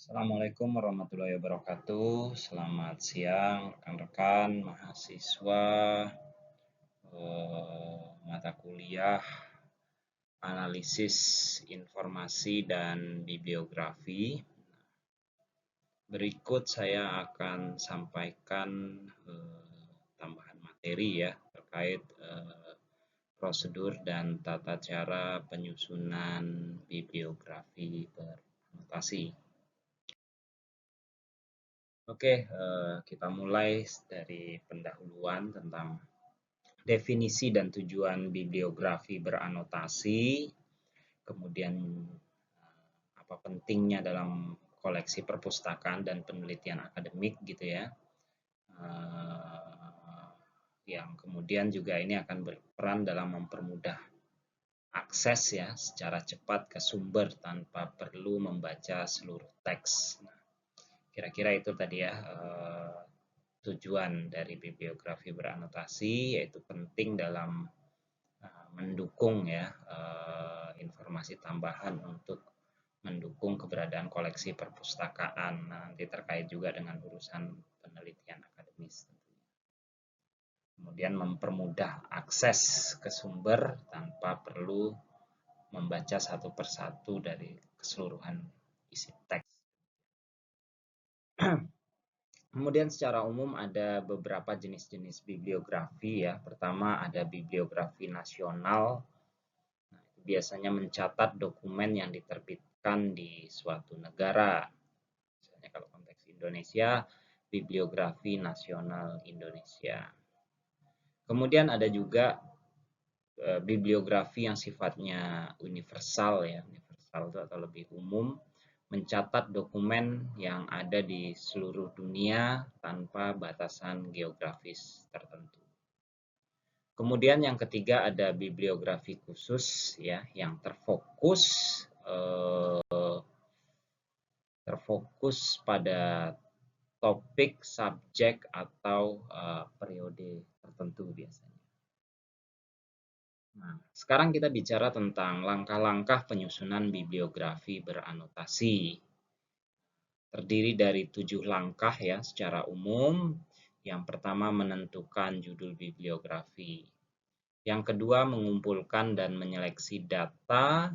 Assalamualaikum warahmatullahi wabarakatuh. Selamat siang rekan-rekan mahasiswa mata kuliah analisis informasi dan bibliografi. Berikut saya akan sampaikan tambahan materi ya terkait prosedur dan tata cara penyusunan bibliografi beranotasi. Oke, kita mulai dari pendahuluan tentang definisi dan tujuan bibliografi beranotasi, kemudian apa pentingnya dalam koleksi perpustakaan dan penelitian akademik gitu ya. Yang kemudian juga ini akan berperan dalam mempermudah akses ya secara cepat ke sumber tanpa perlu membaca seluruh teks. Nah, kira-kira itu tadi ya tujuan dari bibliografi beranotasi, yaitu penting dalam mendukung ya informasi tambahan untuk mendukung keberadaan koleksi perpustakaan. Nanti terkait juga dengan urusan penelitian akademis. Kemudian mempermudah akses ke sumber tanpa perlu membaca satu persatu dari keseluruhan isi teks. Kemudian secara umum ada beberapa jenis-jenis bibliografi ya. Pertama ada bibliografi nasional. Nah, biasanya mencatat dokumen yang diterbitkan di suatu negara. Misalnya kalau konteks Indonesia, bibliografi nasional Indonesia. Kemudian ada juga bibliografi yang sifatnya universal ya. Universal itu atau lebih umum, mencatat dokumen yang ada di seluruh dunia tanpa batasan geografis tertentu. Kemudian yang ketiga ada bibliografi khusus ya yang terfokus pada topik, subjek atau periode tertentu biasanya. Nah, sekarang kita bicara tentang langkah-langkah penyusunan bibliografi beranotasi. Terdiri dari 7 langkah ya secara umum. Yang pertama menentukan judul bibliografi. Yang kedua mengumpulkan dan menyeleksi data.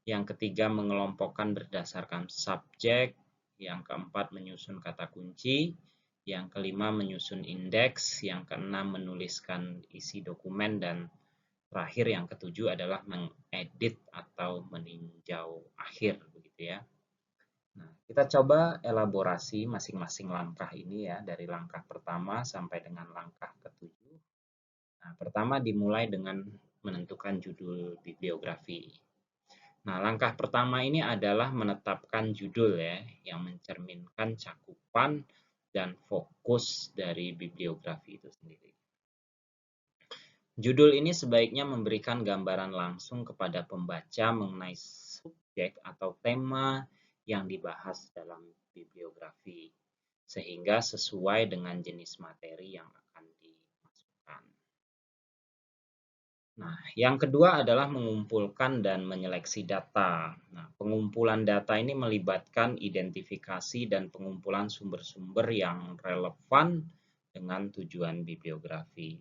Yang ketiga mengelompokkan berdasarkan subjek. Yang keempat menyusun kata kunci. Yang kelima menyusun indeks. Yang keenam menuliskan isi dokumen. Dan terakhir yang ketujuh adalah mengedit atau meninjau akhir begitu ya. Nah, kita coba elaborasi masing-masing langkah ini ya, dari langkah pertama sampai dengan langkah ketujuh. Nah, pertama dimulai dengan menentukan judul bibliografi. Nah, langkah pertama ini adalah menetapkan judul ya, yang mencerminkan cakupan dan fokus dari bibliografi itu sendiri. Judul ini sebaiknya memberikan gambaran langsung kepada pembaca mengenai subjek atau tema yang dibahas dalam bibliografi, sehingga sesuai dengan jenis materi yang akan dimasukkan. Nah, yang kedua adalah mengumpulkan dan menyeleksi data. Nah, pengumpulan data ini melibatkan identifikasi dan pengumpulan sumber-sumber yang relevan dengan tujuan bibliografi.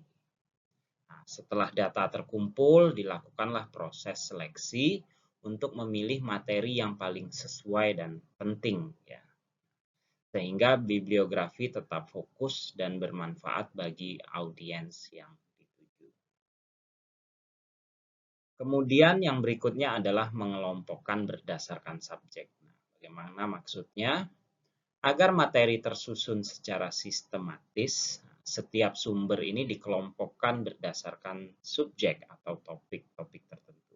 Nah, setelah data terkumpul, dilakukanlah proses seleksi untuk memilih materi yang paling sesuai dan penting ya. Sehingga bibliografi tetap fokus dan bermanfaat bagi audiens yang dituju. Kemudian yang berikutnya adalah mengelompokkan berdasarkan subjek. Nah, bagaimana maksudnya? Agar materi tersusun secara sistematis, setiap sumber ini dikelompokkan berdasarkan subjek atau topik-topik tertentu.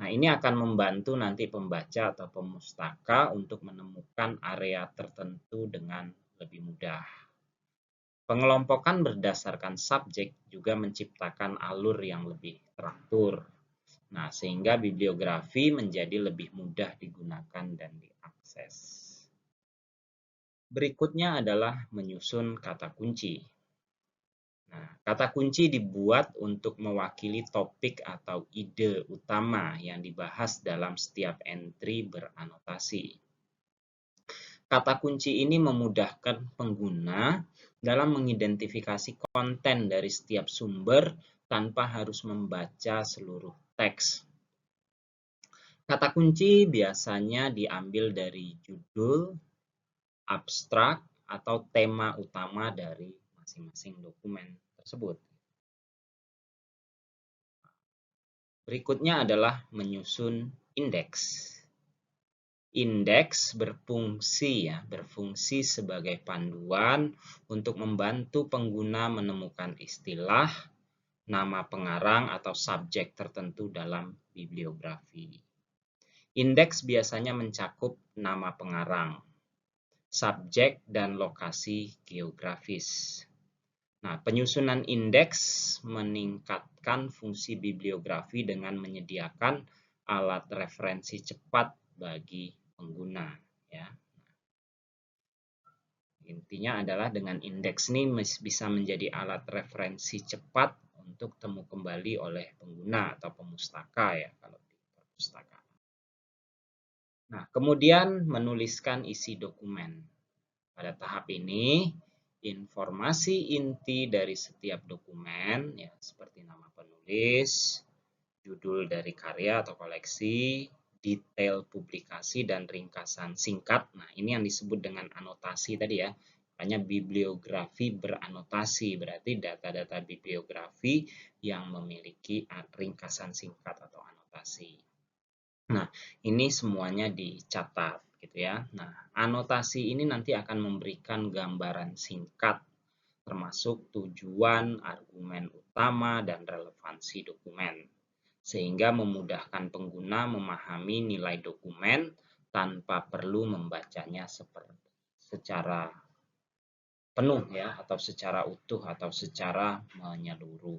Nah, ini akan membantu nanti pembaca atau pemustaka untuk menemukan area tertentu dengan lebih mudah. Pengelompokan berdasarkan subjek juga menciptakan alur yang lebih teratur. Nah, sehingga bibliografi menjadi lebih mudah digunakan dan diakses. Berikutnya adalah menyusun kata kunci. Nah, kata kunci dibuat untuk mewakili topik atau ide utama yang dibahas dalam setiap entry beranotasi. Kata kunci ini memudahkan pengguna dalam mengidentifikasi konten dari setiap sumber tanpa harus membaca seluruh teks. Kata kunci biasanya diambil dari judul, abstrak, atau tema utama dari masing-masing dokumen tersebut. Berikutnya adalah menyusun indeks. Indeks berfungsi sebagai panduan untuk membantu pengguna menemukan istilah, nama pengarang atau subjek tertentu dalam bibliografi. Indeks biasanya mencakup nama pengarang, subjek, dan lokasi geografis. Nah, penyusunan indeks meningkatkan fungsi bibliografi dengan menyediakan alat referensi cepat bagi pengguna. Ya. Intinya adalah dengan indeks ini bisa menjadi alat referensi cepat untuk temu kembali oleh pengguna atau pemustaka ya kalau di perpustakaan. Nah, kemudian menuliskan isi dokumen. Pada tahap ini, informasi inti dari setiap dokumen, ya, seperti nama penulis, judul dari karya atau koleksi, detail publikasi, dan ringkasan singkat. Nah, ini yang disebut dengan anotasi tadi ya. Makanya bibliografi beranotasi, berarti data-data bibliografi yang memiliki ringkasan singkat atau anotasi. Nah, ini semuanya dicatat gitu ya. Nah, anotasi ini nanti akan memberikan gambaran singkat termasuk tujuan, argumen utama, dan relevansi dokumen. Sehingga memudahkan pengguna memahami nilai dokumen tanpa perlu membacanya secara penuh ya, atau secara utuh atau secara menyeluruh.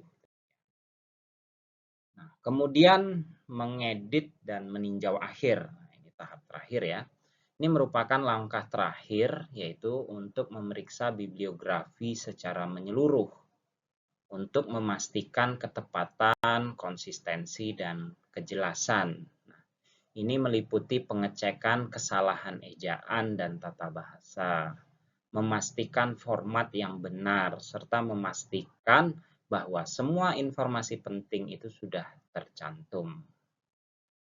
Nah, kemudian mengedit dan meninjau akhir. Nah, ini tahap terakhir ya. Ini merupakan langkah terakhir, yaitu untuk memeriksa bibliografi secara menyeluruh untuk memastikan ketepatan, konsistensi, dan kejelasan. Nah, ini meliputi pengecekan kesalahan ejaan dan tata bahasa, memastikan format yang benar, serta memastikan bahwa semua informasi penting itu sudah tercantum.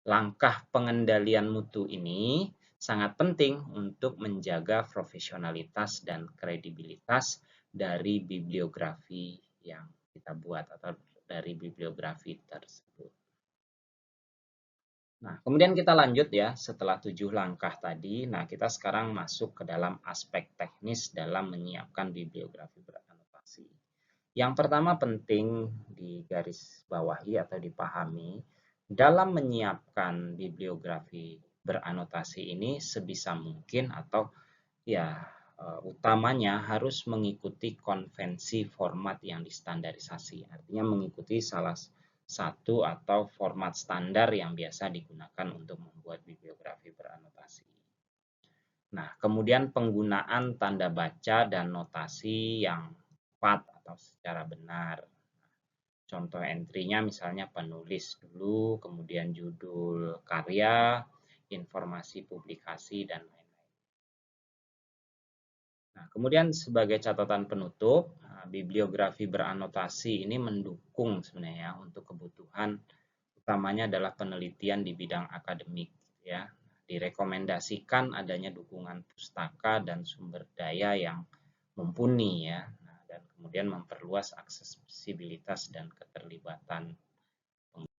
Langkah pengendalian mutu ini sangat penting untuk menjaga profesionalitas dan kredibilitas dari bibliografi yang kita buat atau dari bibliografi tersebut. Nah, kemudian kita lanjut ya, setelah 7 langkah tadi, nah kita sekarang masuk ke dalam aspek teknis dalam menyiapkan bibliografi beranotasi. Yang pertama penting digarisbawahi atau dipahami, dalam menyiapkan bibliografi beranotasi ini sebisa mungkin atau ya utamanya harus mengikuti konvensi format yang distandarisasi. Artinya mengikuti salah satu atau format standar yang biasa digunakan untuk membuat bibliografi beranotasi. Nah, kemudian penggunaan tanda baca dan notasi yang tepat atau secara benar. Contoh entry-nya misalnya penulis dulu, kemudian judul karya, informasi publikasi, dan lain-lain. Nah, kemudian sebagai catatan penutup, bibliografi beranotasi ini mendukung sebenarnya untuk kebutuhan utamanya adalah penelitian di bidang akademik ya. Direkomendasikan adanya dukungan pustaka dan sumber daya yang mumpuni ya. Nah, dan kemudian memperluas aksesibilitas dan keterlibatan